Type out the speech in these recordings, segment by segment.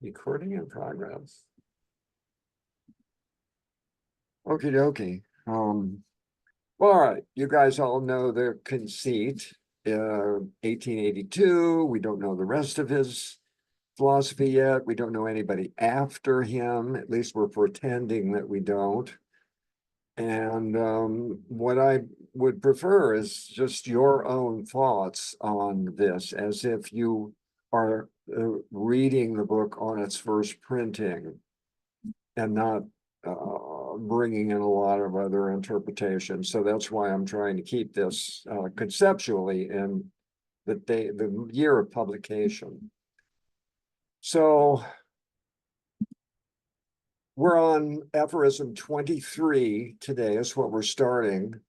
Recording in progress. Okie dokie. All right, you guys all know the conceit. 1882, we don't know the rest of his philosophy yet. We don't know anybody after him. At least we're pretending that we don't. And what I would prefer is just your own thoughts on this, as if you are reading the book on its first printing and not bringing in a lot of other interpretations. So that's why I'm trying to keep this conceptually in the year of publication. So we're on aphorism 23 today is what we're starting.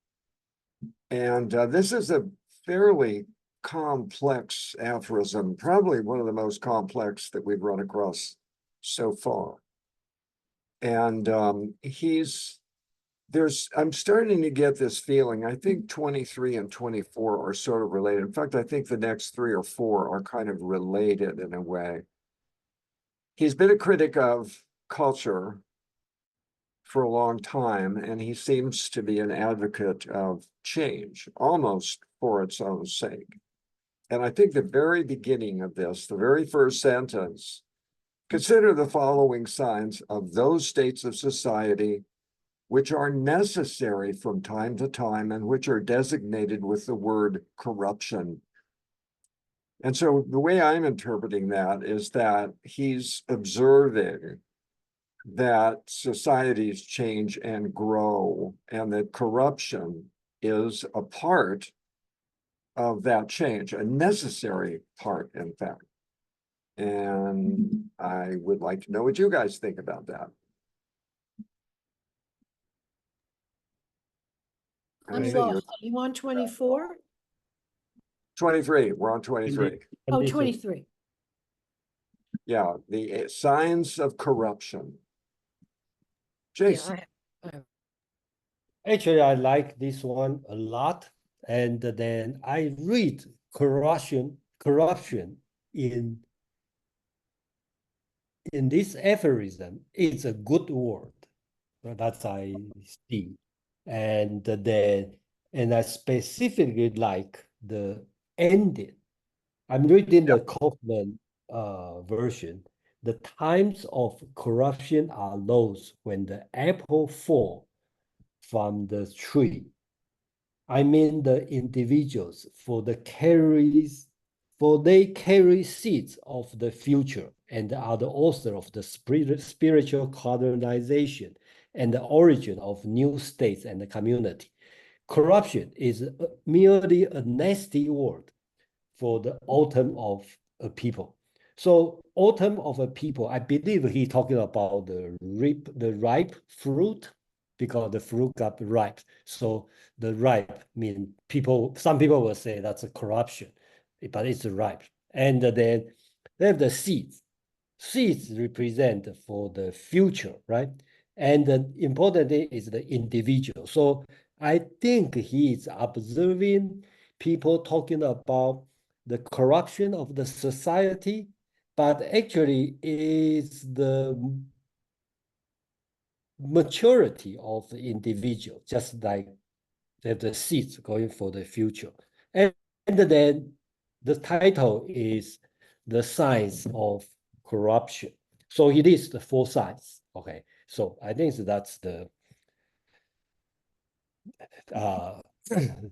And this is a fairly complex aphorism, probably one of the most complex that we've run across so far. And I'm starting to get this feeling. I think 23 and 24 are sort of related. In fact, I think the next 3 or 4 are kind of related in a way. He's been a critic of culture for a long time, and he seems to be an advocate of change, almost for its own sake. And I think the very beginning of this, the very first sentence, consider the following signs of those states of society which are necessary from time to time and which are designated with the word corruption. And so the way I'm interpreting that is that he's observing that societies change and grow, and that corruption is a part of that change, a necessary part, in fact. And I would like to know what you guys think about that. I'm lost. Are you on 24? 23, we're on 23. Oh, 23. Yeah, the signs of corruption. Jason. Yeah, actually, I like this one a lot. And then I read corruption in this aphorism. It's a good word. That's I see. And then, and I specifically like the ending. I'm reading the Kaufman version. The times of corruption are those when the apple fall from the tree. I mean the individuals, for they carry seeds of the future and are the author of the spiritual colonization and the origin of new states and the community. Corruption is merely a nasty word for the autumn of a people. So autumn of a people, I believe he's talking about the ripe fruit, because the fruit got ripe. So the ripe mean people, some people will say that's a corruption, but it's ripe. And then they have the seeds. Seeds represent for the future, right? And the important thing is the individual. So I think he is observing people talking about the corruption of the society, but actually is the maturity of the individual, just like they have the seeds going for the future. And then the title is The Science of Corruption. So it is the 4 signs. Okay, so I think that's the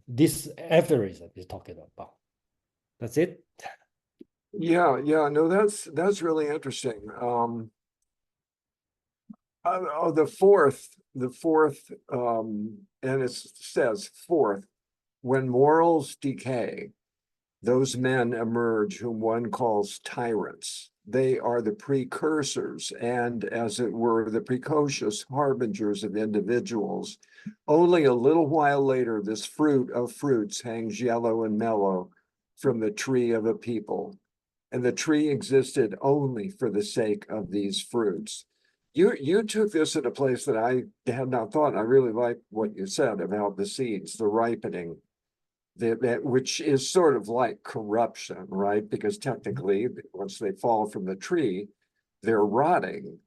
this aphorism is talking about. That's it. Yeah, no, that's really interesting. The fourth, and it says fourth, when morals decay, those men emerge whom one calls tyrants. They are the precursors and, as it were, the precocious harbingers of individuals. Only a little while later, this fruit of fruits hangs yellow and mellow from the tree of a people. And the tree existed only for the sake of these fruits. You took this at a place that I had not thought. I really like what you said about the seeds, the ripening, which is sort of like corruption, right? Because technically, once they fall from the tree, they're rotting.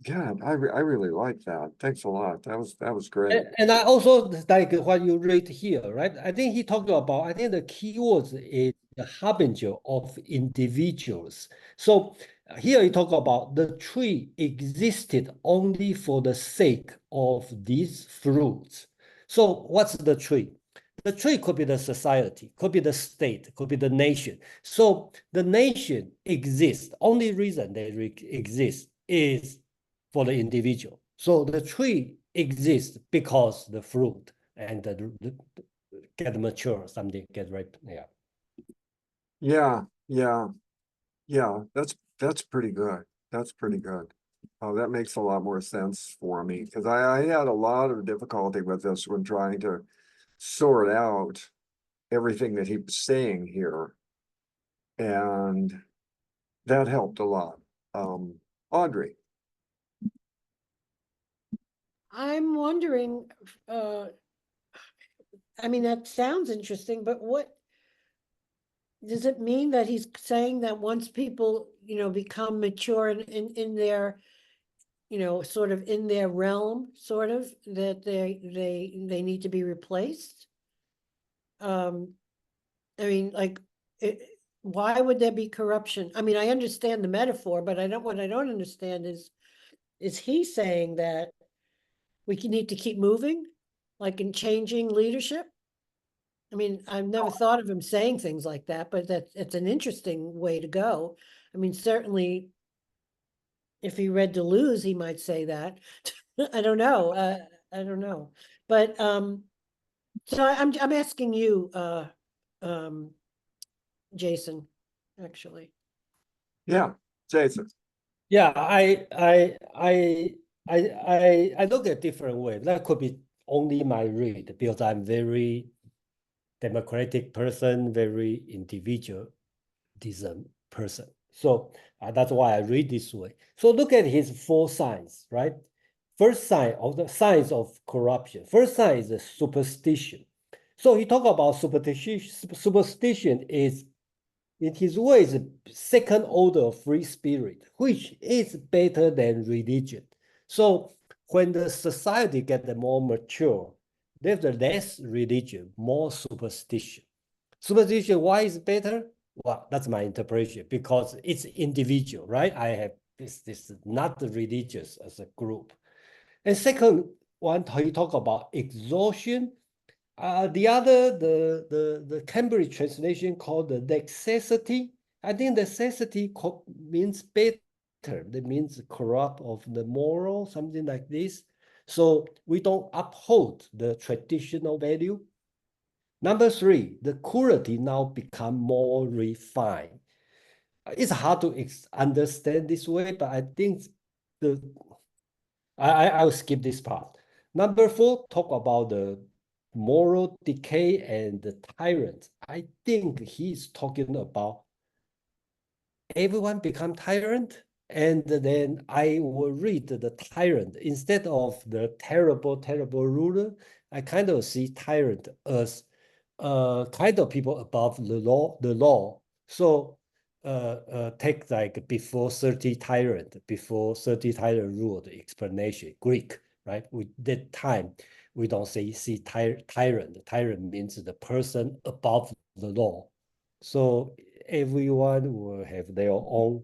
God, I really like that. Thanks a lot. That was great. And I also like what you read here, right? I think he talked about, I think the keywords is the harbinger of individuals. So here he talk about the tree existed only for the sake of these fruits. So what's the tree? The tree could be the society, could be the state, could be the nation. So the nation exists. Only reason they exist is for the individual. So the tree exists because the fruit and get mature, something get ripe. Yeah. That's pretty good. That's pretty good. Oh, that makes a lot more sense for me because I had a lot of difficulty with this when trying to sort out everything that he was saying here. And that helped a lot. Audrey. I'm wondering, I mean, that sounds interesting, but what does it mean that he's saying that once people, become mature in their, sort of in their realm, sort of, that they need to be replaced? I mean, like, why would there be corruption? I mean, I understand the metaphor, but what I don't understand is he saying that we need to keep moving, like in changing leadership? I mean, I've never thought of him saying things like that, but it's an interesting way to go. I mean, certainly if he read Deleuze, he might say that. I don't know. I don't know. But so I'm asking you, um, Jason, actually. Yeah, Jason. Yeah, I look at different ways. That could be only my read because I'm very democratic person, very individualism person. So that's why I read this way. So look at his 4 signs, right? First sign of the signs of corruption. First sign is the superstition. So he talk about superstition. Superstition is, in his way, is a second order free spirit, which is better than religion. So when the society gets more mature, there's less religion, more superstition. Superstition, why is better? Well, that's my interpretation because it's individual, right? I have this is not religious as a group. And second one, he talk about exhaustion. The other, the Cambridge translation called the necessity. I think necessity means better. That means corrupt of the moral, something like this. So we don't uphold the traditional value. Number 3, the quality now become more refined. It's hard to understand this way, but I think the I'll skip this part. Number 4, talk about the moral decay and the tyrant. I think he's talking about everyone become tyrant, and then I will read the tyrant instead of the terrible, terrible ruler. I kind of see tyrant as kind of people above the law. So take like before 30 tyrant rule, the explanation, Greek, right? With that time, we don't see tyrant. Tyrant means the person above the law. So everyone will have their own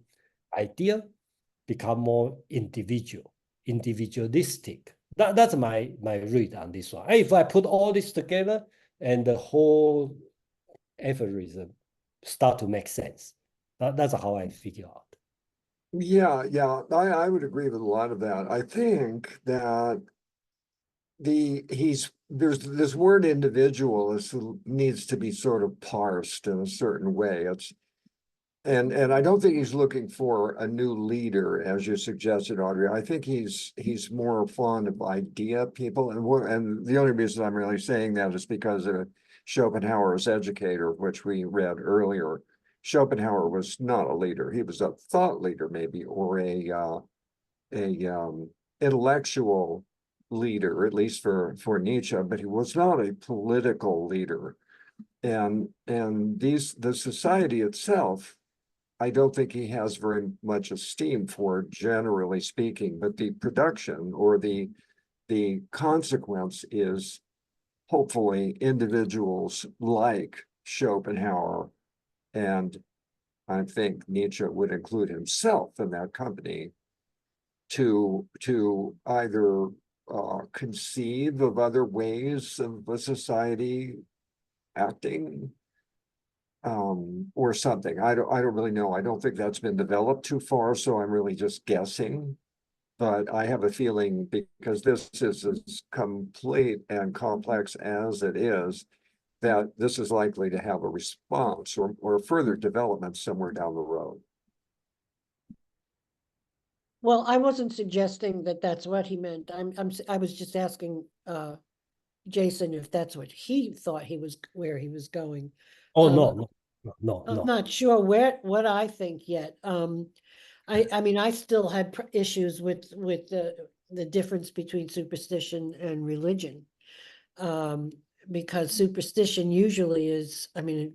idea, become more individualistic. That's my read on this one. If I put all this together and the whole aphorism start to make sense. That's how I figure out. Yeah, I would agree with a lot of that. I think that there's this word individual needs to be sort of parsed in a certain way. And I don't think he's looking for a new leader, as you suggested, Audrey. I think he's more fond of idea people, and the only reason I'm really saying that is because of Schopenhauer's Educator, which we read earlier. Schopenhauer was not a leader; he was a thought leader, maybe, or a intellectual leader, at least for Nietzsche, but he was not a political leader. And the society itself I don't think he has very much esteem for, generally speaking, but the production or the consequence is hopefully individuals like Schopenhauer, and I think Nietzsche would include himself in that company, to either conceive of other ways of a society acting, or something. I don't really know. I don't think that's been developed too far, so I'm really just guessing. But I have a feeling, because this is as complete and complex as it is, that this is likely to have a response or further development somewhere down the road. Well, I wasn't suggesting that that's what he meant. I was just asking, Jason if that's what he thought where he was going. Oh, Um, no, I'm no. not sure what I think yet. I mean, I still had issues with the difference between superstition and religion. Because superstition usually is, I mean,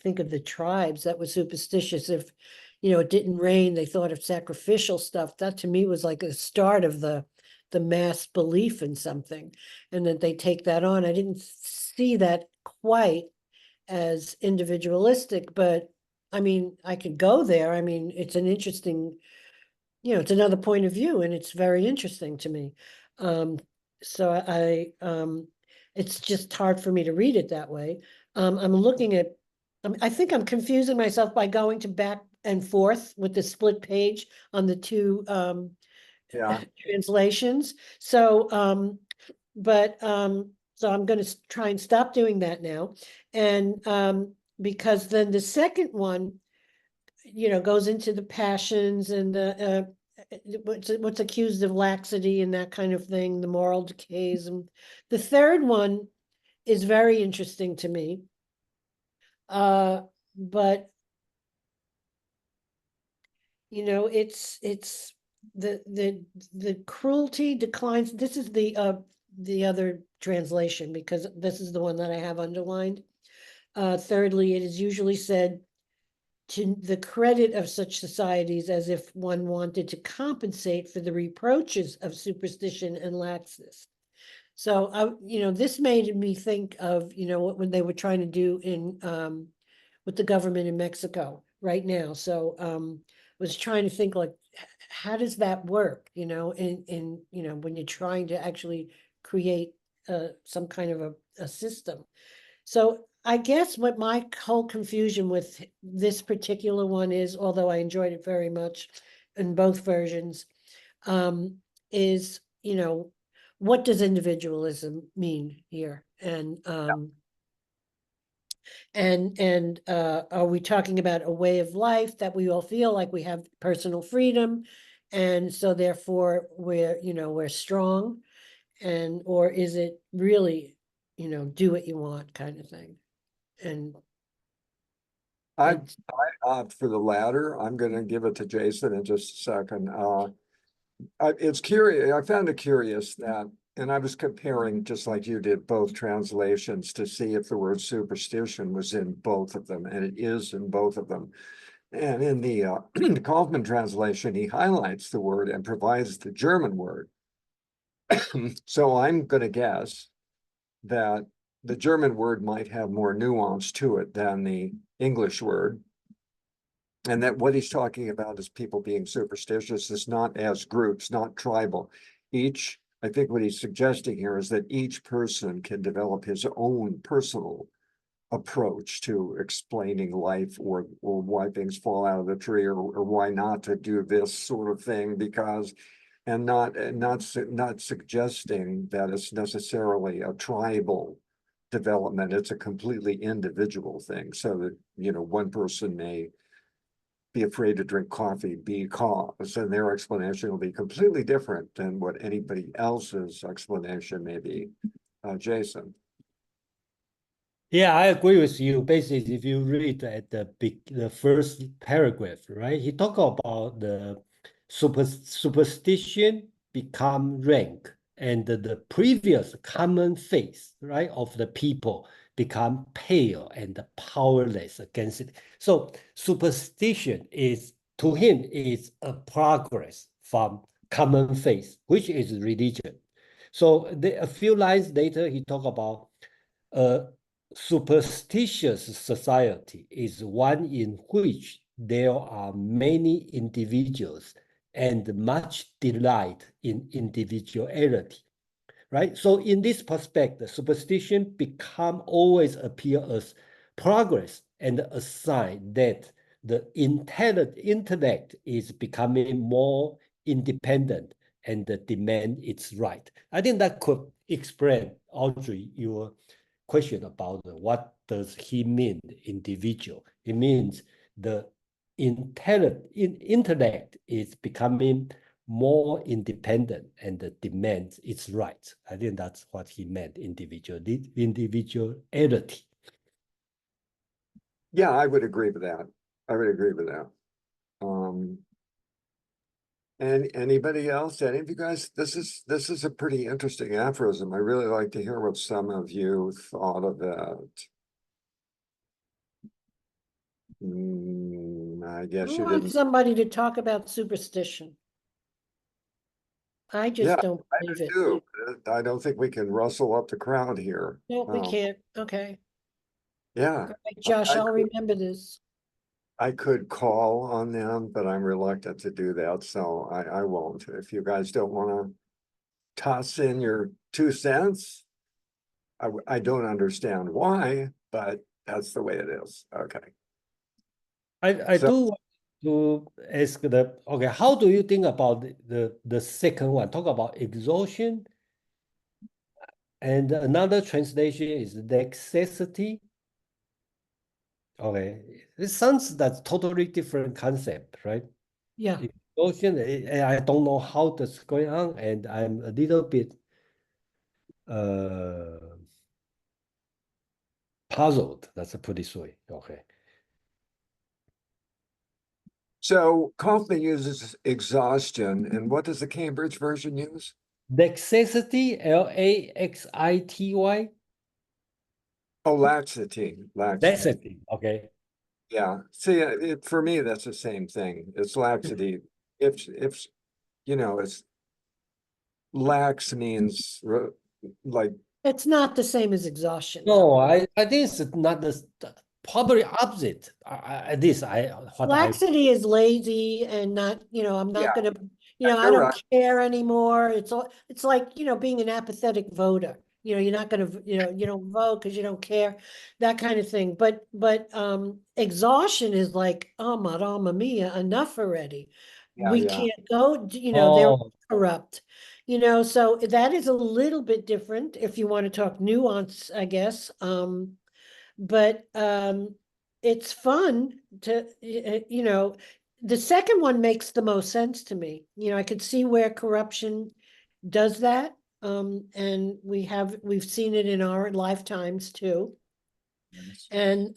think of the tribes that were superstitious. If, it didn't rain, they thought of sacrificial stuff. That to me was like a start of the mass belief in something, and that they take that on. I didn't see that quite as individualistic, but I mean, I could go there. I mean, it's an interesting, it's another point of view, and it's very interesting to me. So it's just hard for me to read it that way. I'm looking at, I think I'm confusing myself by going to back and forth with the split page on the two Yeah, translations. So, so I'm going to try and stop doing that now. And because then the second one, goes into the passions and the what's accused of laxity and that kind of thing, the moral decays. And the third one is very interesting to me. But it's the cruelty declines. This is the other translation, because this is the one that I have underlined. Thirdly, it is usually said to the credit of such societies, as if one wanted to compensate for the reproaches of superstition and laxness. So this made me think of, when they were trying to do in with the government in Mexico right now. So was trying to think, like, how does that work, in when you're trying to actually create some kind of a system. So I guess what my whole confusion with this particular one is, although I enjoyed it very much in both versions, is, what does individualism mean here? And are we talking about a way of life that we all feel like we have personal freedom, and so therefore we're strong, or is it really, do what you want kind of thing? And I opt for the latter. I'm going to give it to Jason in just a second. It's curious. I found it curious that, and I was comparing, just like you did, both translations to see if the word superstition was in both of them, and it is in both of them. And in the Kaufman translation, he highlights the word and provides the German word. So I'm going to guess that the German word might have more nuance to it than the English word. And that what he's talking about is people being superstitious is not as groups, not tribal. I think what he's suggesting here is that each person can develop his own personal approach to explaining life, or why things fall out of the tree, or why not to do this sort of thing, because, and not suggesting that it's necessarily a tribal development. It's a completely individual thing, so that one person may be afraid to drink coffee because, and their explanation will be completely different than what anybody else's explanation may be. Jason. Yeah, I agree with you. Basically, if you read at the first paragraph, right, he talk about the superstition become rank, and the previous common faith, right, of the people become pale and powerless against it. So superstition is, to him, is a progress from common faith, which is religion. So a few lines later, he talk about a superstitious society is one in which there are many individuals and much delight in individuality, right? So in this perspective, superstition become always appear as progress and a sign that the intellect is becoming more independent and demand its right. I think that could explain, Audrey, your question about what does he mean individual. It means the intellect is becoming more independent and demands its rights. I think that's what he meant, individuality. Yeah, I would agree with that. I would agree with that. And anybody else? Any of you guys? This is a pretty interesting aphorism. I really like to hear what some of you thought of it. I I guess you want didn't. somebody to talk about superstition. I just Yeah, don't I believe it. do. I don't think we can rustle up the crowd here. No, we can't. Okay. Yeah, All right, Josh, I I'll remember this. I could call on them, but I'm reluctant to do that, so I won't. If you guys don't want to toss in your 2 cents, I don't understand why, but that's the way it is. Okay. I So- do want to ask okay, how do you think about the second one? Talk about exhaustion. And another translation is necessity. Okay, it sounds that's totally different concept, right? Yeah. Exhaustion, I don't know how that's going on, and I'm a little bit puzzled. That's a pretty way. Okay. So Kaufman uses exhaustion, and what does the Cambridge version use? Laxity, Laxity. Oh, laxity, laxity. Laxity. Okay. Yeah. See, for me, that's the same thing. It's laxity. If it's lax means like, It's not the same as exhaustion. No, I think it's not probably opposite. At least what I Laxity is lazy and not, I'm Yeah. not gonna, I You're don't right. care anymore. It's like, being an apathetic voter. You're not gonna, you don't vote because you don't care, that kind of thing. But exhaustion is like, oh, mamma mia, enough already. Yeah, We yeah. can't go, they're Oh, corrupt. So that is a little bit different if you want to talk nuance, I guess. But it's fun to, the second one makes the most sense to me. I could see where corruption does that. And we've seen it in our lifetimes too. And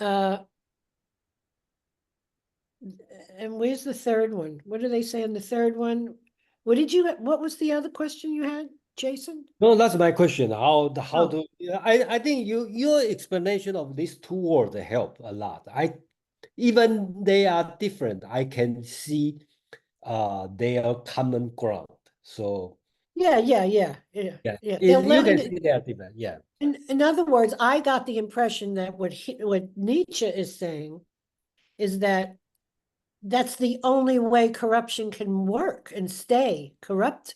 where's the third one? What do they say in the third one? What was the other question you had, Jason? no, that's my question. How Oh. do I think your explanation of these two words help a lot. Even they are different, I can see their common ground. So Yeah. yeah, They're you can letting see they are different. Yeah. in other words, I got the impression that what Nietzsche is saying is that that's the only way corruption can work and stay corrupt.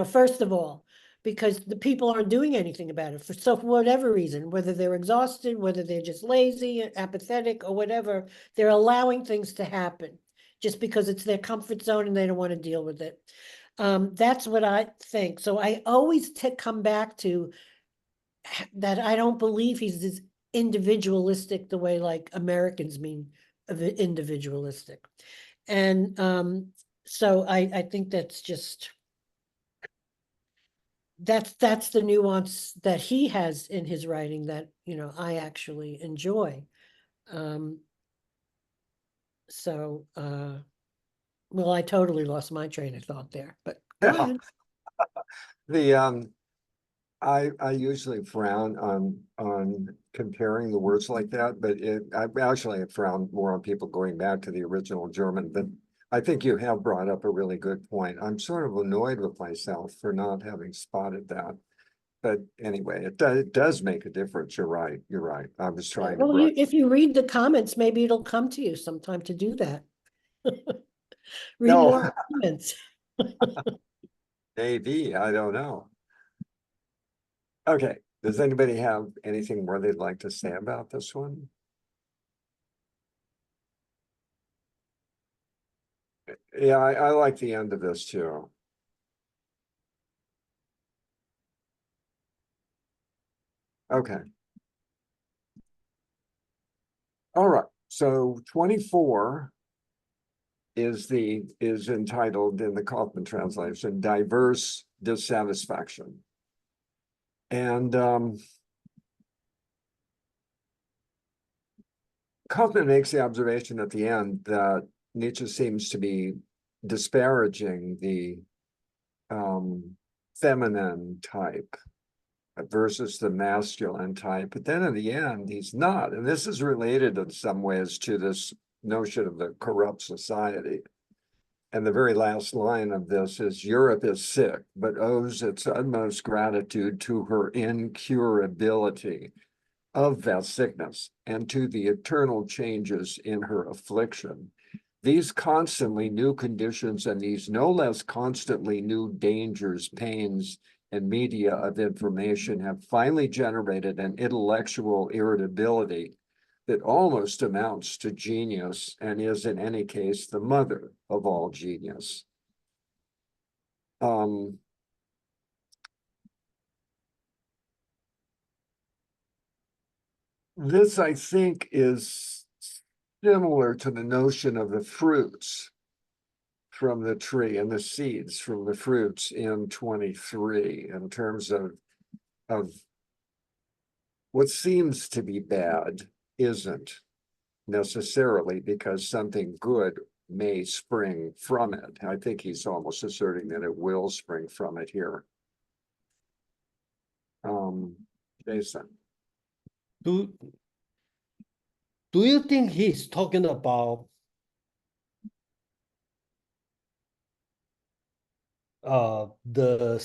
First of all, because the people aren't doing anything about it for whatever reason, whether they're exhausted, whether they're just lazy, apathetic, or whatever, they're allowing things to happen just because it's their comfort zone and they don't want to deal with it. That's what I think. So I always come back to that. I don't believe he's this individualistic the way like Americans mean of individualistic. And so I think that's just that's the nuance that he has in his writing that I actually enjoy. So well, I totally lost my train of thought there, but go Yeah. ahead. The I usually frown on comparing the words like that, but I actually frown more on people going back to the original German, but I think you have brought up a really good point. I'm sort of annoyed with myself for not having spotted that. But anyway, it does make a difference. You're right. You're right. I was trying to Well, brush. if you read the comments, maybe it'll come to you sometime to do that. Read No. more comments. Maybe, I don't know. Okay, does anybody have anything more they'd like to say about this one? Yeah, I like the end of this too. Okay. All right, so 24 is entitled in the Kaufman translation, Diverse Dissatisfaction. And Kaufman makes the observation at the end that Nietzsche seems to be disparaging the feminine type versus the masculine type. But then in the end, he's not. And this is related in some ways to this notion of the corrupt society. And the very last line of this is, Europe is sick, but owes its utmost gratitude to her incurability of that sickness and to the eternal changes in her affliction. These constantly new conditions and these no less constantly new dangers, pains, and media of information have finally generated an intellectual irritability that almost amounts to genius and is in any case the mother of all genius. This, I think, is similar to the notion of the fruits from the tree and the seeds from the fruits in 23 in terms of what seems to be bad isn't necessarily because something good may spring from it. I think he's almost asserting that it will spring from it here. Jason. Do you think he's talking about the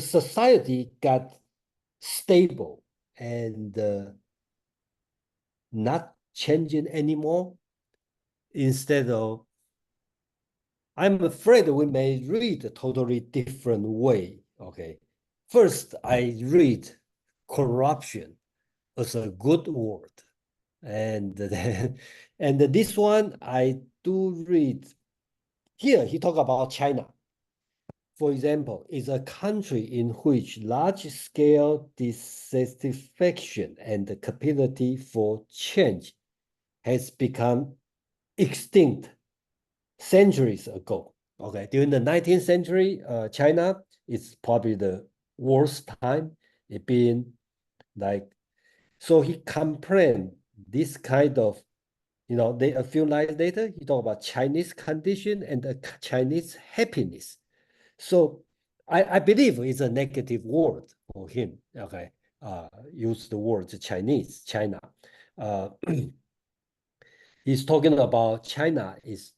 society got stable and not changing anymore instead of, I'm afraid we may read a totally different way. Okay, first I read corruption as a good word, and then, and this one I do read here. He talk about China, for example, is a country in which large-scale dissatisfaction and the capacity for change has become extinct centuries ago. Okay, during the 19th century, China is probably the worst time. It being like, so he complained this kind of, they, a few lines later, he talked about Chinese condition and the Chinese happiness. So I believe it's a negative word for him. Okay, use the word Chinese, China. He's talking about China is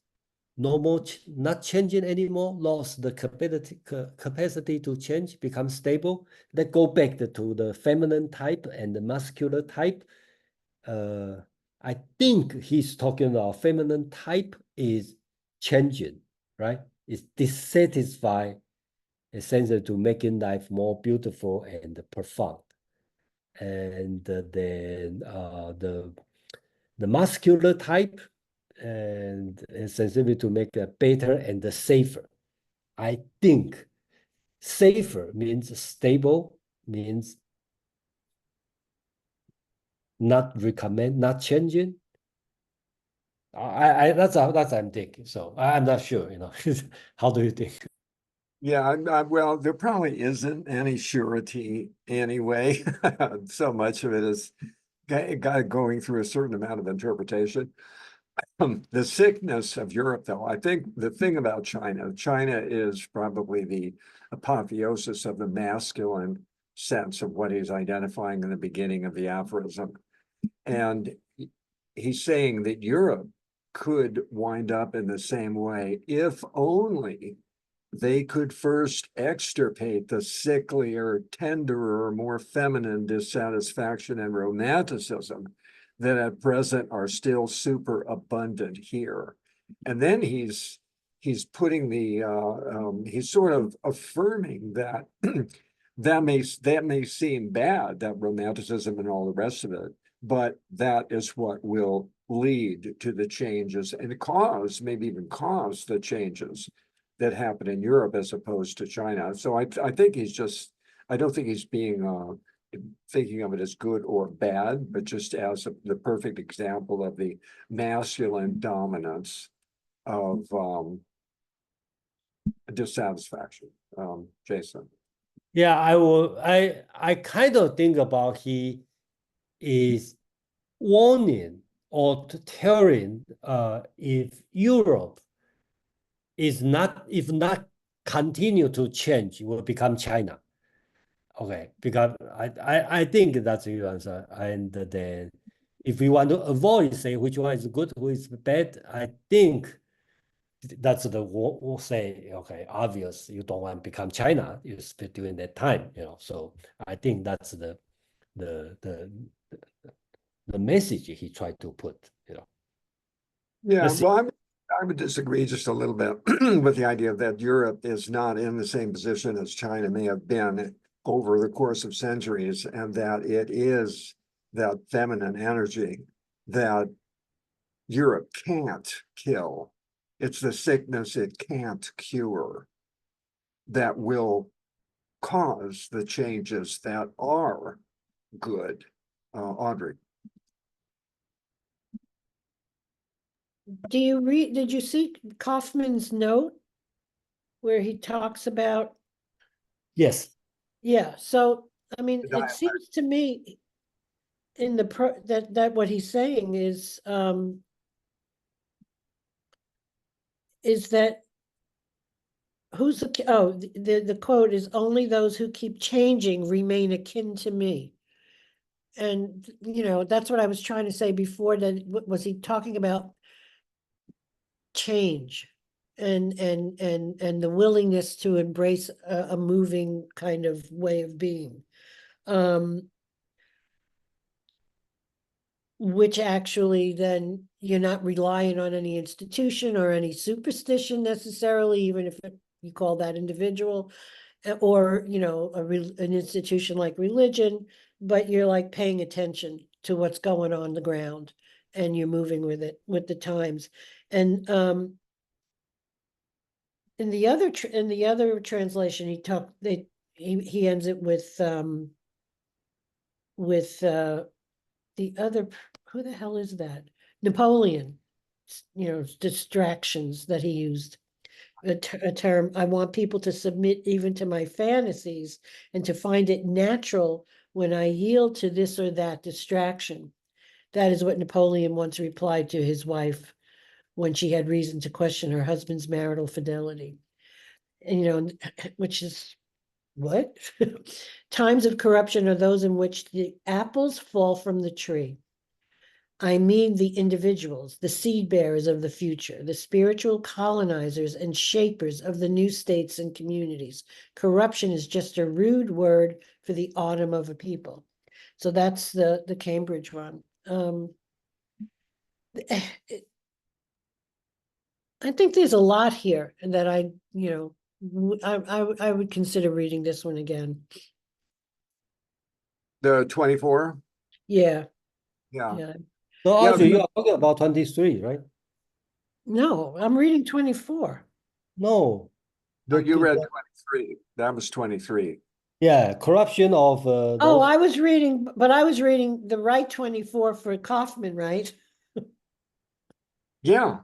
no more, not changing anymore, lost the capacity to change, become stable. That go back to the feminine type and the muscular type. I think he's talking about feminine type is changing, right? It's dissatisfied, essentially to making life more beautiful and profound. And then the muscular type and sensitivity to make it better and safer. I think safer means stable, means not recommend, not changing. That's I'm thinking. So I'm not sure, How do you think? Yeah, well, there probably isn't any surety anyway. So much of it is going through a certain amount of interpretation. The sickness of Europe, though, I think the thing about China, China is probably the apotheosis of the masculine sense of what he's identifying in the beginning of the aphorism. And he's saying that Europe could wind up in the same way if only they could first extirpate the sicklier, tenderer, more feminine dissatisfaction and romanticism that at present are still super abundant here. And then he's putting the he's sort of affirming that that may seem bad, that romanticism and all the rest of it, but that is what will lead to the changes and cause, maybe even cause the changes that happen in Europe as opposed to China. So I think he's just, I don't think he's being thinking of it as good or bad, but just as the perfect example of the masculine dominance of dissatisfaction. Jason. Yeah, I kind of think about he is warning or telling if Europe is not, if not continue to change, it will become China. Okay, because I think that's your answer. And then if we want to avoid say which one is good, who is bad, I think that's the we'll say, okay, obvious, you don't want to become China, you spend during that time, you know. So I think that's the message he tried to put, you know. Yeah, Let's see. well, I would disagree just a little bit with the idea that Europe is not in the same position as China may have been over the course of centuries, and that it is that feminine energy that Europe can't kill. It's the sickness it can't cure that will cause the changes that are good. Audrey. Did you see Kaufman's note where he talks about, Yes. yeah, so, I mean, The it dialect. seems to me in that what he's saying is that the quote is, only those who keep changing remain akin to me. And, you know, that's what I was trying to say before, that was he talking about change and the willingness to embrace a moving kind of way of being, which actually then you're not relying on any institution or any superstition necessarily, even if you call that individual, or, you know, an institution like religion, but you're like paying attention to what's going on the ground and you're moving with it, with the times. And in the other translation, he ends it with the other, who the hell is that? Napoleon, you know, distractions that he used. A term, I want people to submit even to my fantasies and to find it natural when I yield to this or that distraction. That is what Napoleon once replied to his wife when she had reason to question her husband's marital fidelity. And, you know, which is what? Times of corruption are those in which the apples fall from the tree. I mean the individuals, the seed bearers of the future, the spiritual colonizers and shapers of the new states and communities. Corruption is just a rude word for the autumn of a people. So that's the Cambridge one. I think there's a lot here that I would consider reading this one again. The 24? Yeah, Yeah. yeah. So Yeah, Audrey, you are talking about 23, right? No, I'm reading 24. No. No, you Okay, read 23. That was 23. yeah, corruption of Oh, those. I was reading the right 24 for Kaufman, right? Yeah.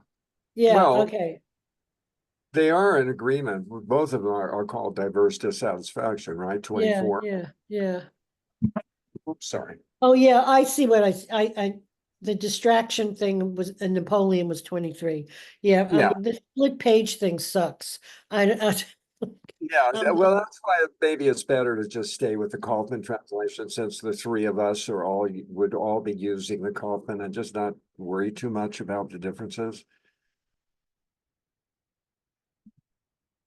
Yeah, Well, okay. they are in agreement. Both of them are called diverse dissatisfaction, right? 24. Yeah. Oops, sorry. Oh, yeah, I see what I The distraction thing was, and Napoleon was 23. Yeah, Yeah. the split page thing sucks. Yeah, I'm well, that's why maybe it's better to just stay with the Kaufman translation, since the three of us would all be using the Kaufman, and just not worry too much about the differences.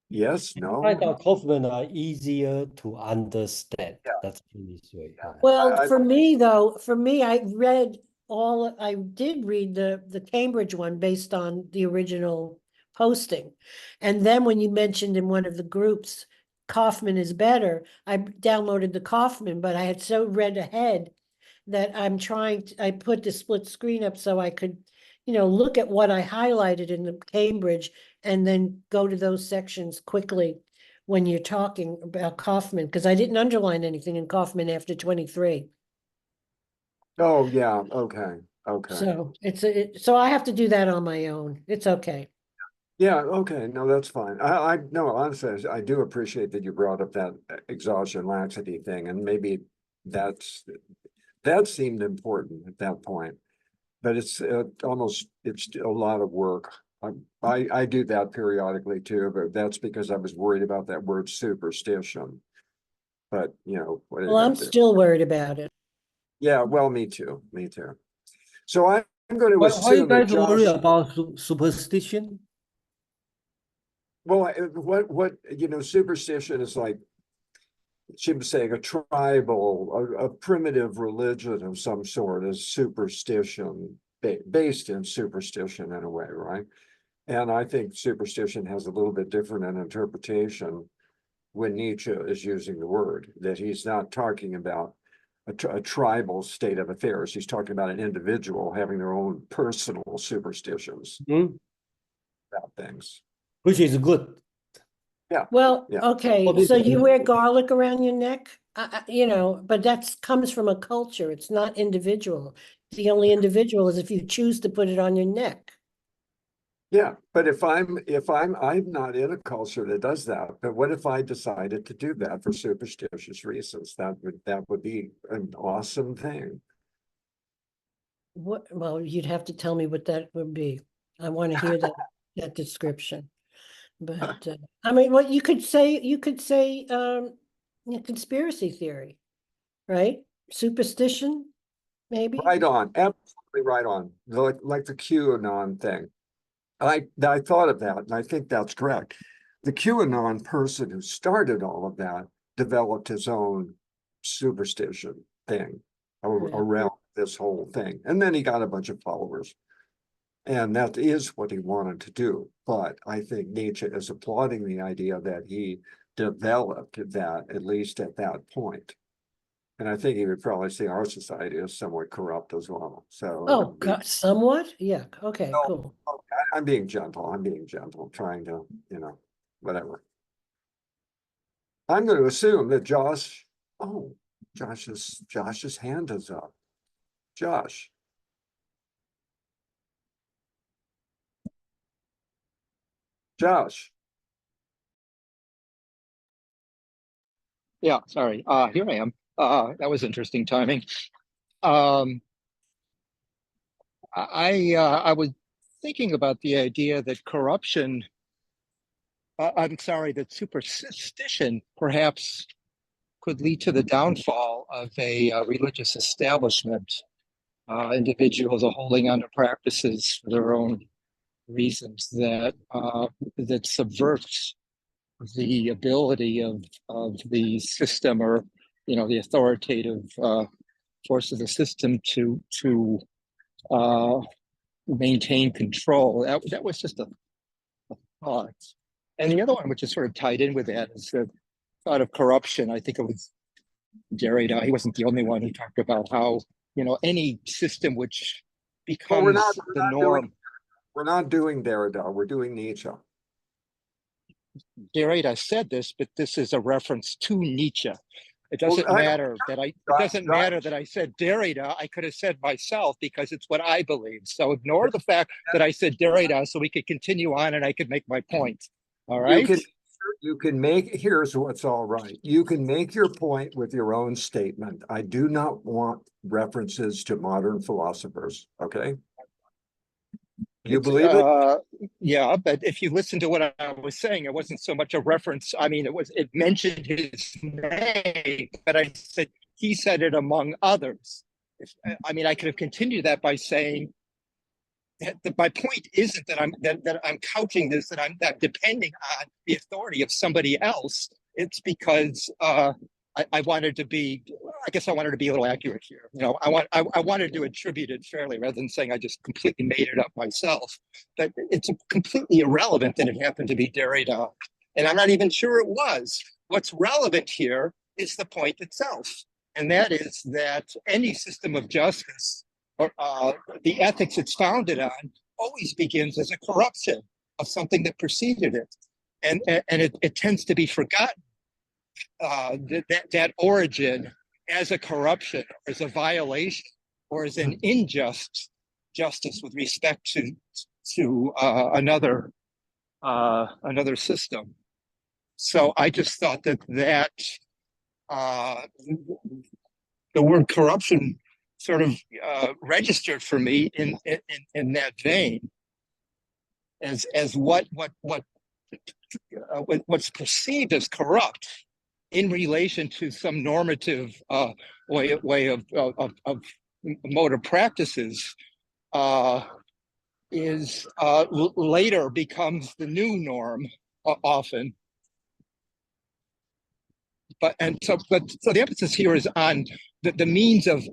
Yes, no. I thought Kaufman are easier to understand. Yeah. That's really way. Well, I- for me though, I did read the Cambridge one based on the original posting. And then when you mentioned in one of the groups, Kaufman is better, I downloaded the Kaufman, but I had so read ahead that I put the split screen up so I could, look at what I highlighted in the Cambridge and then go to those sections quickly when you're talking about Kaufman, because I didn't underline anything in Kaufman after 23. Oh, yeah, okay, okay. So so I have to do that on my own. It's okay. Yeah, okay, no, that's fine. No, honestly, I do appreciate that you brought up that exhaustion laxity thing, and maybe that seemed important at that point. But it's it's a lot of work. I do that periodically too, but that's because I was worried about that word superstition. But what are you Well, gonna I'm do? still worried about it. Yeah, well, me too, me too. So I'm going to Why you assume that guys worry Josh, about superstition? well, what superstition is like, she was saying a tribal, a primitive religion of some sort is superstition, based in superstition in a way, right? And I think superstition has a little bit different an interpretation when Nietzsche is using the word, that he's not talking about a tribal state of affairs. He's talking about an individual having their own personal superstitions about things. Which is good. Well, Yeah. okay, Well, so this- you wear garlic around your neck, but that comes from a culture. It's not individual. The only individual is if you choose to put it on your neck. Yeah, but I'm not in a culture that does that. But what if I decided to do that for superstitious reasons? That would be an awesome thing. Well, you'd have to tell me what that would be. I want to hear that description. But I mean, what you could say, conspiracy theory, right? Superstition, maybe? Right on, absolutely right on. Like the QAnon thing. I thought of that, and I think that's correct. The QAnon person who started all of that developed his own superstition thing around this whole thing. And then he got a bunch of followers. And that is what he wanted to do. But I think Nietzsche is applauding the idea that he developed that, at least at that point. And I think he would probably see our society as somewhat corrupt as well. So, Oh, God, somewhat? Yeah, okay, No. cool. I'm being gentle. I'm being gentle, trying to, whatever. I'm going to assume that Josh's hand is up. Josh. Josh. Yeah, sorry. Here I am. That was interesting timing. Um, I was thinking about the idea that corruption, I'm sorry, that superstition perhaps could lead to the downfall of a religious establishment. Individuals are holding on to practices for their own reasons that subverts the ability of the system, or the authoritative force of the system to maintain control. That was just a thought. And the other one, which is sort of tied in with that, is the thought of corruption. I think it was Derrida. He wasn't the only one who talked about how any system which Well, becomes the norm. we're not doing Derrida. We're doing Nietzsche. Derrida said this, but this is a reference to Nietzsche. It Well, doesn't matter that it doesn't Josh- matter that I said Derrida. I could have said myself because it's what I believe. So ignore the fact that I said Derrida so we could continue on and I could make my point. All right. You can make, here's what's all right. You can make your point with your own statement. I do not want references to modern philosophers, okay? You believe it? Yeah, but if you listen to what I was saying, it wasn't so much a reference. I mean, it mentioned his name, but I said he said it among others. I mean, I could have continued that by saying that my point isn't that I'm couching this, that depending on the authority of somebody else. It's because I wanted to be, I guess I wanted to be a little accurate here. You know, I wanted to attribute it fairly rather than saying I just completely made it up myself. But it's completely irrelevant that it happened to be Derrida. And I'm not even sure it was. What's relevant here is the point itself. And that is that any system of justice, or the ethics it's founded on, always begins as a corruption of something that preceded it. And it tends to be forgotten. That origin as a corruption, or as a violation, or as an unjust justice with respect to another system. So I just thought that the word corruption sort of registered for me in that vein as what's perceived as corrupt in relation to some normative way of mode of practices is later becomes the new norm often. So the emphasis here is on the means of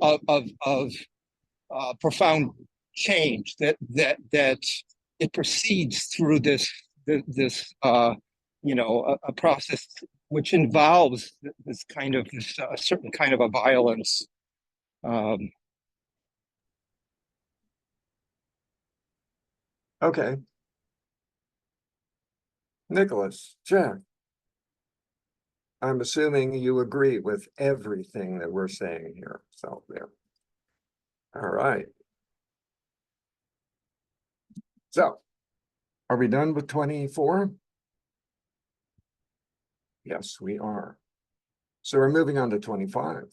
profound change that it proceeds through this a process which involves this a certain kind of a violence. Okay. Nicholas, Jack, I'm assuming you agree with everything that we're saying here. So there. All right. So, are we done with 24? Yes, we are. So we're moving on to 25.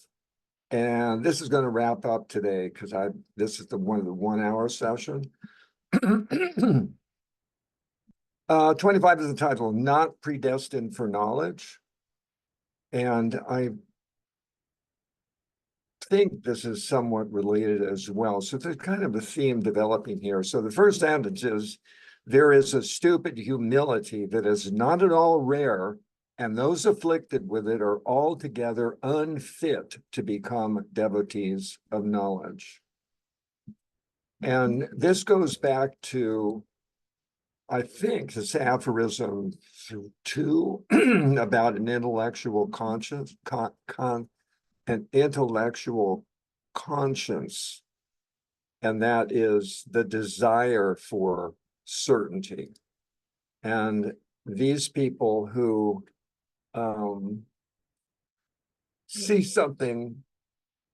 And this is going to wrap up today because this is one of the 1 hour session. 25 is the title, Not Predestined for Knowledge. And I think this is somewhat related as well. So there's kind of a theme developing here. So the first sentence is, there is a stupid humility that is not at all rare, and those afflicted with it are altogether unfit to become devotees of knowledge. And this goes back to, I think, this aphorism 2 about an intellectual conscience, an intellectual conscience, and that is the desire for certainty. And these people who see something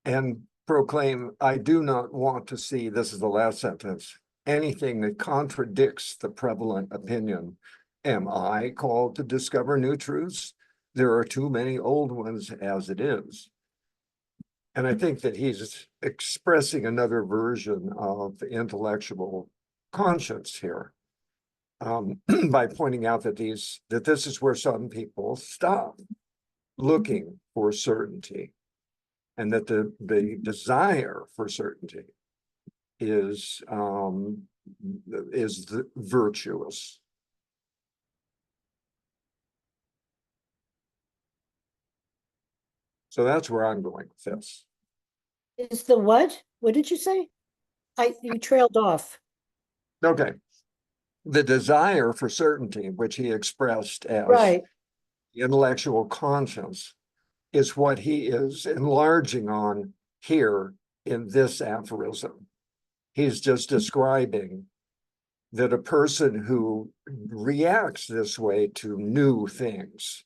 and proclaim, I do not want to see, this is the last sentence, anything that contradicts the prevalent opinion. Am I called to discover new truths? There are too many old ones as it is. And I think that he's expressing another version of the intellectual conscience here, by pointing out that this is where some people stop looking for certainty, and that the desire for certainty is virtuous. So that's where I'm going with this. Is the what? What did you say? You trailed off. Okay. The desire for certainty, which he expressed as Right. intellectual conscience, is what he is enlarging on here in this aphorism. He's just describing that a person who reacts this way to new things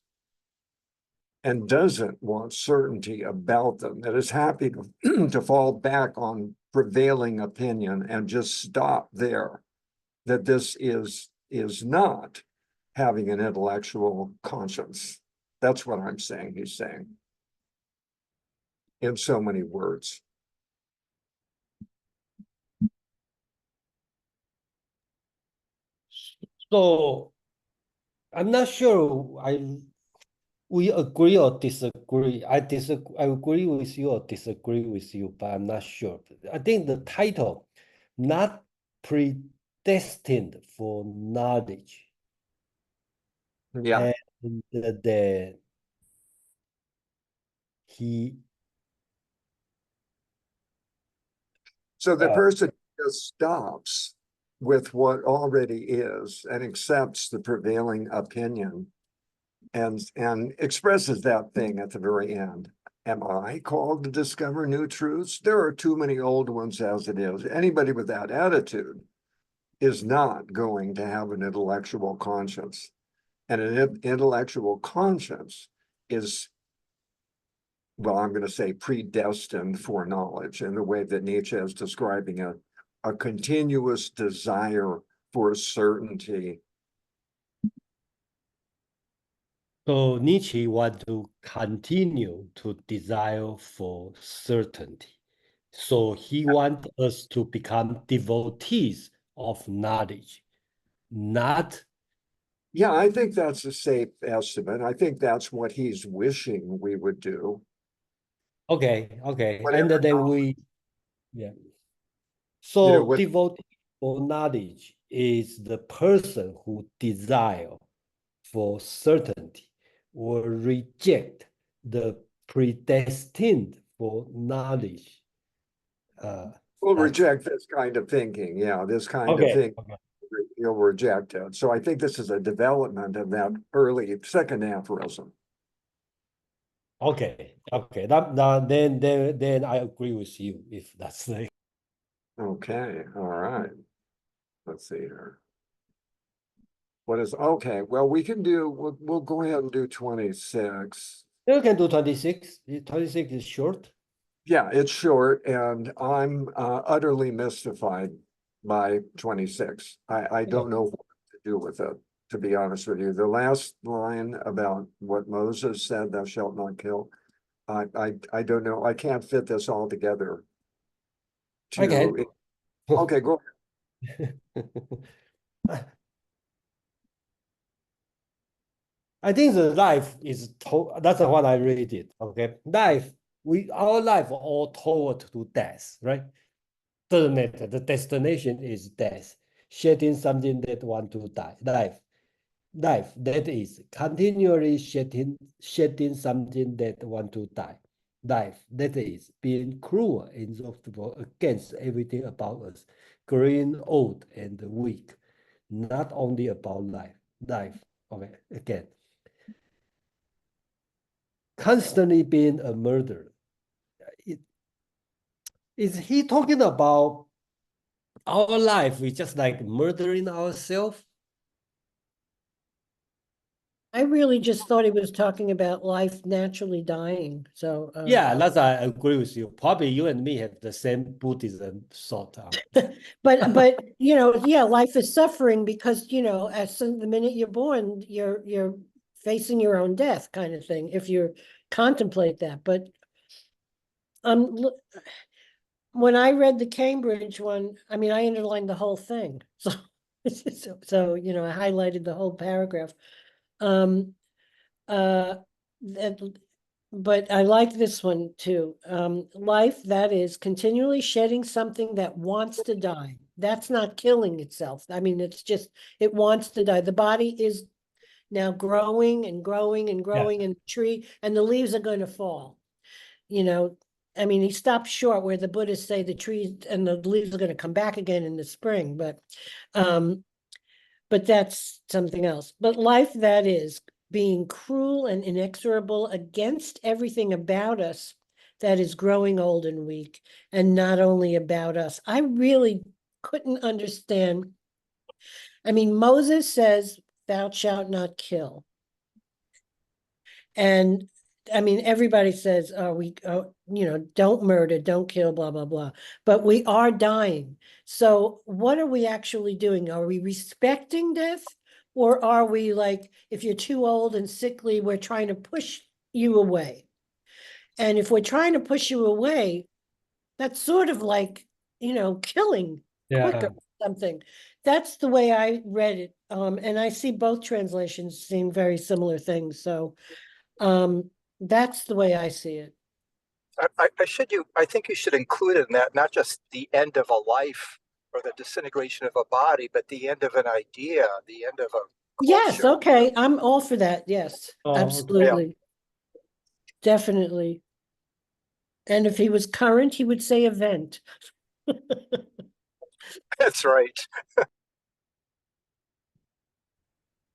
and doesn't want certainty about them, that is happy to fall back on prevailing opinion and just stop there, that this is not having an intellectual conscience. That's what I'm saying, he's saying. In so many words. So I'm not sure we agree or disagree. I agree with you or disagree with you, but I'm not sure. I think the title, not predestined for knowledge. Yeah, And the he so the uh, person just stops with what already is and accepts the prevailing opinion and expresses that thing at the very end. Am I called to discover new truths? There are too many old ones as it is. Anybody with that attitude is not going to have an intellectual conscience. And an intellectual conscience is, well, I'm going to say predestined for knowledge in the way that Nietzsche is describing a continuous desire for certainty. so Nietzsche want to continue to desire for certainty. So he wants us to become devotees of knowledge, not Yeah, I think that's a safe estimate. I think that's what he's wishing we would do. okay, okay. And Whatever then knowledge, yeah. you know, So what, devotee for knowledge is the person who desire for certainty or reject the predestined for knowledge. we'll That's reject this kind of thinking. Yeah, this kind of okay. thing, you'll reject it. So I think this is a development of that early second aphorism. Okay, okay. Then I agree with you if that's the Okay, all right. Let's see here. What is, okay, well, we'll go ahead and do 26. you can do 26. 26 is short. Yeah, it's short and I'm utterly mystified by 26. I don't know what to do with it, to be honest with you. The last line about what Moses said, thou shalt not kill. I don't know. I can't fit this all together. Okay. Okay, go. I think the life is that's what I read it. Okay. Our life all toward to death, right? Doesn't matter. The destination is death. Shedding something that want to die. Life that is continually shedding something that want to die. Life that is being cruel and insufferable against everything about us, growing old and weak. Not only about life. Okay, again, constantly being a murderer. Is he talking about our life? We just like murdering ourselves? I really just thought he was talking about life naturally dying, so. Yeah, that's I agree with you. Probably you and me have the same Buddhism thought. But, yeah, life is suffering because, as soon the minute you're born, you're facing your own death kind of thing, if you contemplate that, but when I read the Cambridge one, I mean, I underlined the whole thing, so, so, I highlighted the whole paragraph. But I like this one too. Life that is continually shedding something that wants to die. That's not killing itself. I mean, it's just, it wants to die. The body is now growing and growing and growing in the tree, and the leaves are going to fall. I mean, he stopped short where the Buddhists say the trees and the leaves are going to come back again in the spring, but that's something else. But life that is being cruel and inexorable against everything about us that is growing old and weak, and not only about us. I really couldn't understand. I mean, Moses says, thou shalt not kill. And I mean, everybody says, don't murder, don't kill, blah, blah, blah. But we are dying. So what are we actually doing? Are we respecting death? Or are we like, if you're too old and sickly, we're trying to push you away? And if we're trying to push you away, that's sort of like, killing quicker, something. That's the way I read it. And I see both translations seem very similar things. So that's the way I see it. I think you should include in that not just the end of a life or the disintegration of a body, but the end of an idea, the end of a Yes, culture. okay, I'm all for that. Yes, Oh, okay. absolutely. Definitely. And if he was current, he would say event. That's right.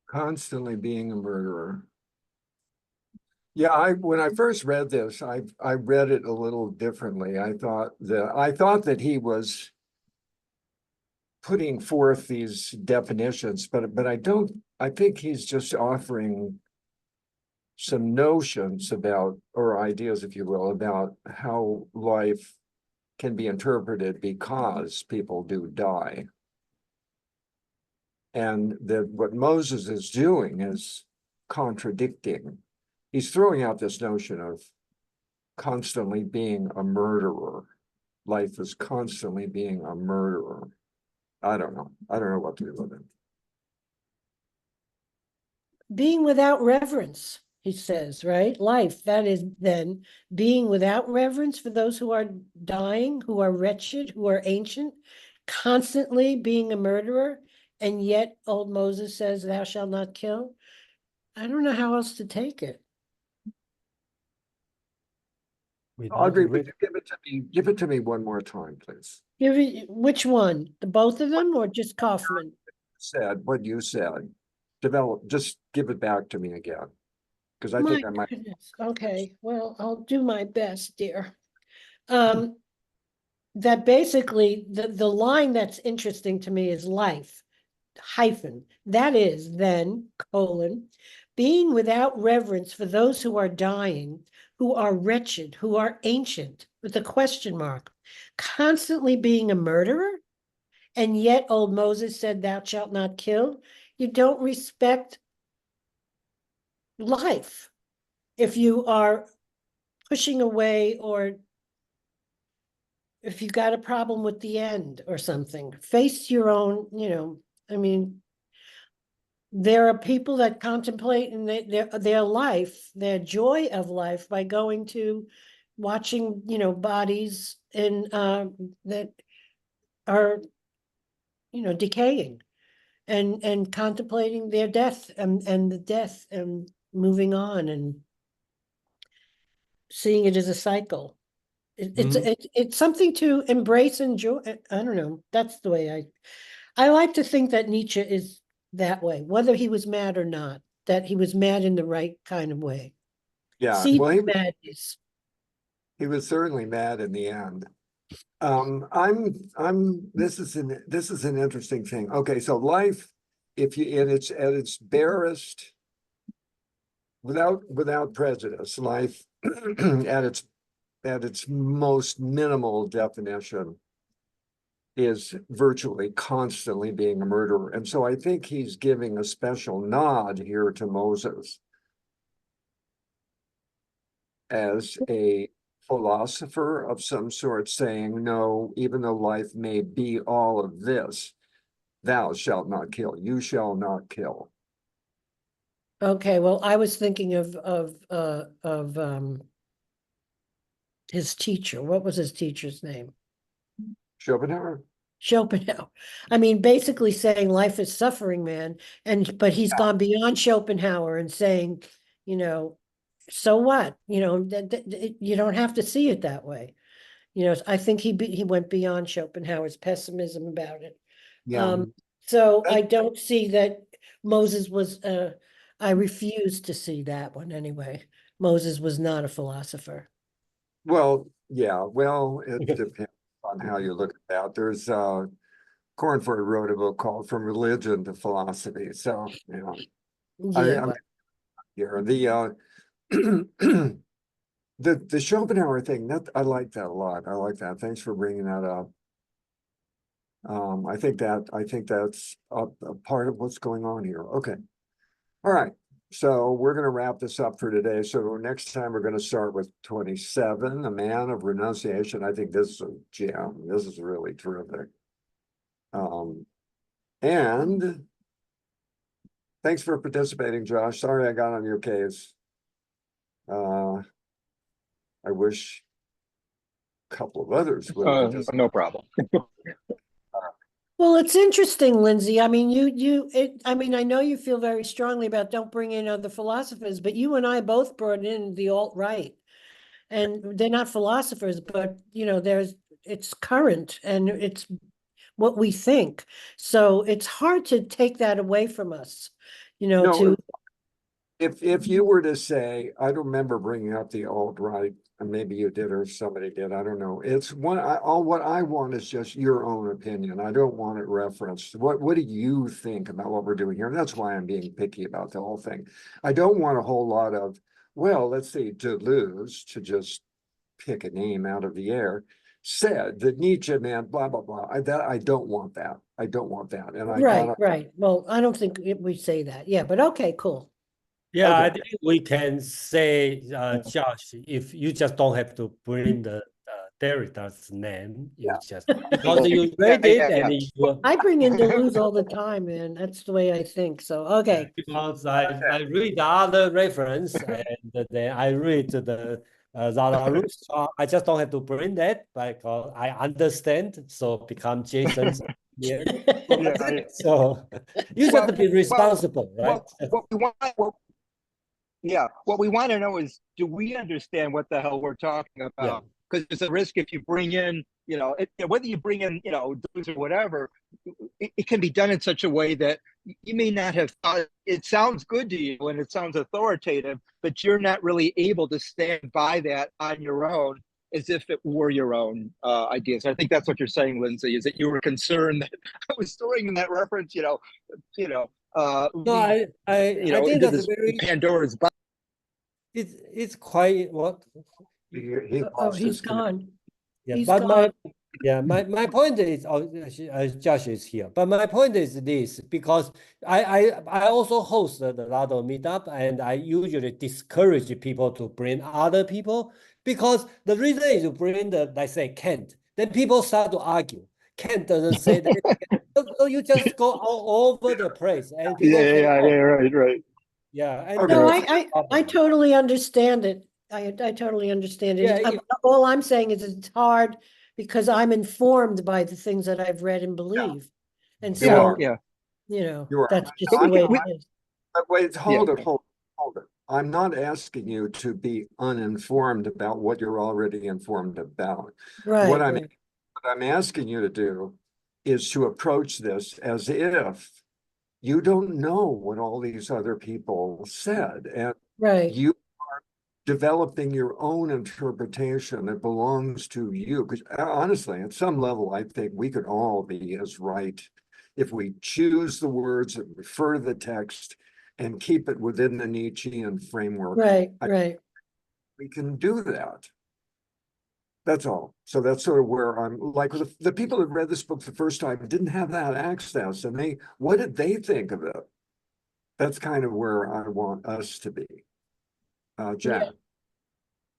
Constantly being a murderer. Yeah, when I first read this, I read it a little differently. I thought that he was putting forth these definitions, but I think he's just offering some notions about, or ideas, if you will, about how life can be interpreted because people do die. And that what Moses is doing is contradicting. He's throwing out this notion of constantly being a murderer. Life is constantly being a murderer. I don't know what to do with it. Being without reverence, he says, right? Life, that is then being without reverence for those who are dying, who are wretched, who are ancient, constantly being a murderer, and yet old Moses says, thou shalt not kill. I don't know how else to take it. Audrey, would you give it to me? Give it to me one more time, please. Which one? The both of them or just Kaufman? What you said. Just give it back to me again. Because I My think I might. goodness. Okay, well, I'll do my best, dear. That basically the line that's interesting to me is life, hyphen, that is then, colon, being without reverence for those who are dying, who are wretched, who are ancient, with a question mark, constantly being a murderer, and yet old Moses said, thou shalt not kill. You don't respect life if you are pushing away, or if you got a problem with the end or something. Face your own, I mean, there are people that contemplate in their life, their joy of life, by going to watching, bodies in that are, decaying, and contemplating their death, and the death, and moving on, and seeing it as a cycle. It's something to embrace and enjoy. I don't know. That's the way I like to think that Nietzsche is that way, whether he was mad or not, that he was mad in the right kind of way. Yeah, See well, the madness. he was certainly mad in the end. This is an interesting thing. Okay, so life, if you, at its barest, without prejudice, life at its most minimal definition is virtually constantly being a murderer. And so I think he's giving a special nod here to Moses as a philosopher of some sort, saying, no, even though life may be all of this, thou shalt not kill. You shall not kill. Okay, well, I was thinking of his teacher. What was his teacher's name? Schopenhauer? Schopenhauer. I mean, basically saying life is suffering, man. But he's gone beyond Schopenhauer and saying, so what? You don't have to see it that way. I think he went beyond Schopenhauer's pessimism about it. Yeah. So I don't see that Moses was, I refuse to see that one anyway. Moses was not a philosopher. Well, yeah, well, it depends on how you look at that. There's Cornford wrote a book called From Religion to Philosophy. So, Yeah, I'm here. The Schopenhauer thing, that I like that a lot. I like that. Thanks for bringing that up. I think that's a part of what's going on here. Okay. All right. So we're going to wrap this up for today. So next time we're going to start with 27, a man of renunciation. I think this is a gem. This is really terrific. And thanks for participating, Josh. Sorry I got on your case. I wish a couple of others would participate. No problem. Well, it's interesting, Lindsay. I mean, I mean, I know you feel very strongly about don't bring in other philosophers, but you and I both brought in the alt-right. And they're not philosophers, but you know, it's current and it's what we think. So it's hard to take that away from us, you know, No, if you were to say, I don't remember bringing up the alt-right, and maybe you did or somebody did, I don't know. It's what I want is just your own opinion. I don't want it referenced. What do you think about what we're doing here? And that's why I'm being picky about the whole thing. I don't want a whole lot of, well, let's say Deleuze, to just pick a name out of the air, said that Nietzsche meant blah, blah, blah. I don't want that. I don't want that. And right. Well, I don't think we say that. Yeah, but okay, cool. Yeah, Okay. I think we can say, Josh, if you just don't have to bring the Derrida's name, you just because you read it and you I bring in Deleuze all the time, man. That's the way I think. So, okay. because I read the other reference and then I read the Zarathustra. I just don't have to bring that because I understand. So become Jason's here. So you just be responsible, right? What we want to know is, do we understand what the hell we're talking about? Because there's a risk if you bring in, whether you bring in, dudes or whatever, it can be done in such a way that you may not have thought it sounds good to you and it sounds authoritative, but you're not really able to stand by that on your own as if it were your own ideas. I think that's what you're saying, Lindsay, is that you were concerned that I was throwing in that reference, No, I think that's very Pandora's box. It's quite what He's gone. yeah, He's but gone. my point is, Josh is here. But my point is this, because I also host a lot of meetup, and I usually discourage people to bring other people, because the reason is to bring let's say Kant, then people start to argue. Kant doesn't say that. So you just go all over the place, and people say, right. Yeah, and No, I totally understand it. I totally understand it. Yeah, All I'm saying is it's hard because I'm informed by the things that I've read and believe. And You so, are. you know, You are. that's just I'm the way not- it is. But wait, hold it. I'm not asking you to be uninformed about what you're already informed about. Right, What right. I'm asking you to do is to approach this as if you don't know what all these other people said, and Right. you are developing your own interpretation that belongs to you. Because honestly, at some level, I think we could all be as right if we choose the words and refer to the text and keep it within the Nietzschean framework. Right, We can do that. That's all. So that's sort of where I'm like, the people that read this book the first time didn't have that access, and what did they think of it? That's kind of where I want us to be. Jack. Yeah.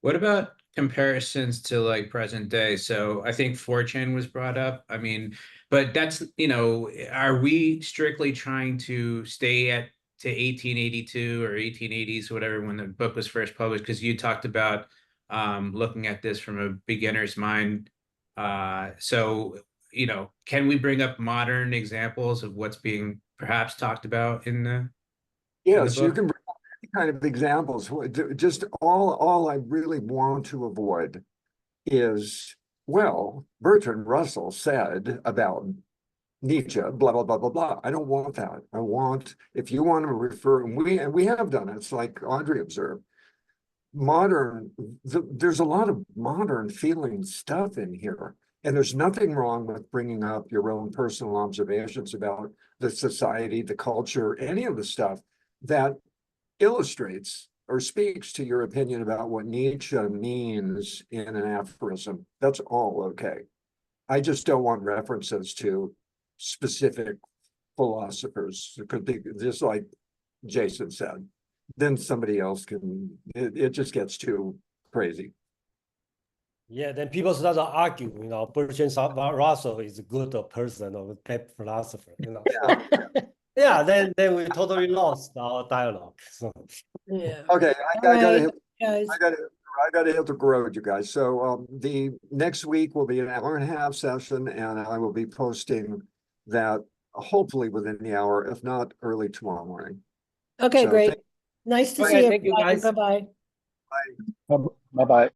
What about comparisons to like present day? So I think 4chan was brought up. I mean, but that's, are we strictly trying to stay to 1882 or 1880s, whatever, when the book was first published? Because you talked about looking at this from a beginner's mind. So, can we bring up modern examples of what's being perhaps talked about in the Yes, you book? can bring up any kind of examples. Just all I really want to avoid is, well, Bertrand Russell said about Nietzsche, blah, blah, blah, blah, blah. I don't want that. I want, if you want to refer, and we have done it, it's like Audrey observed, there's a lot of modern feeling stuff in here. And there's nothing wrong with bringing up your own personal observations about the society, the culture, any of the stuff that illustrates or speaks to your opinion about what Nietzsche means in an aphorism. That's all okay. I just don't want references to specific philosophers. It could be just like Jason said. Then somebody else can, it just gets too crazy. Yeah, then people start to argue, Bertrand Russell is a good person or bad philosopher, Yeah, then we totally lost our dialogue. So Yeah. Okay, All I gotta right, hit, guys. I gotta hit the road, you guys. So the next week will be an hour and a half session, and I will be posting that hopefully within the hour, if not early tomorrow morning. Okay, So great. thank- Nice to Okay, see thank you, everybody. guys. Bye-bye. Bye-bye.